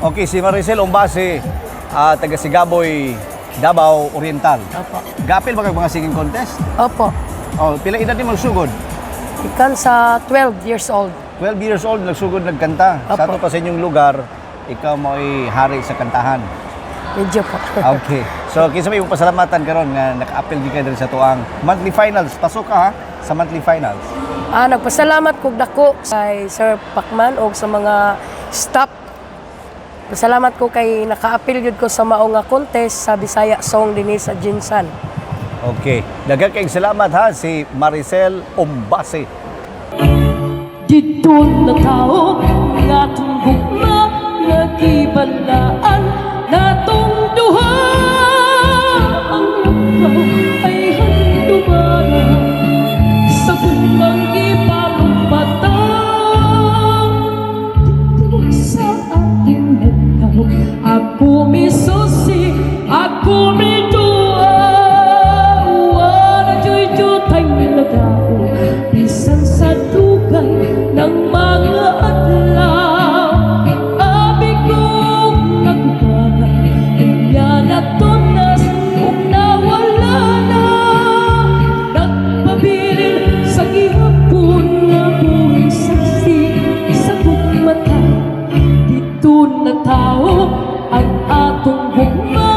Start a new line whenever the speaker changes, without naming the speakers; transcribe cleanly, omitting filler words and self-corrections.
Okay, si Maricel Umbase, taga Sigaboy, Davao Oriental.
Opo.
Gapil ba kag mga singing contest?
Opo.
Oh, pila edad ni magsugod?
Ikan sa 12 years old.
12 years old, nagsugod nagkanta. Sa
Opo.
ato pa sa inyong lugar, ikaw mo'y hari sa kantahan.
Medyo po.
Okay. So, kinsa may pasalamatan karon nga naka-appeal di ka diri sa tuang monthly finals. Pasok ka ha sa monthly finals.
Nagpasalamat kog dako kay Sir Pacman o sa mga staff. Pasalamat ko kay naka-appeal yun ko sa mao nga contest sa Bisaya Song dinhi sa Jinsan.
Okay. Daghang kayong salamat ha si Maricel Umbase.
Dito na tao nga tumbok na nagibalaan natong duha ang lakaw ay handumana sa bumbang ipalumpatang dito sa ating nagtaw ako misusi ako midua wala joy-joy nagao bisan sa dugay ng mga adlaw abi kong nagbaga kaya natunas kung nawala na nagpabilin sa gihapon nga buhay saksi sa mata dito na tao ang atong bugma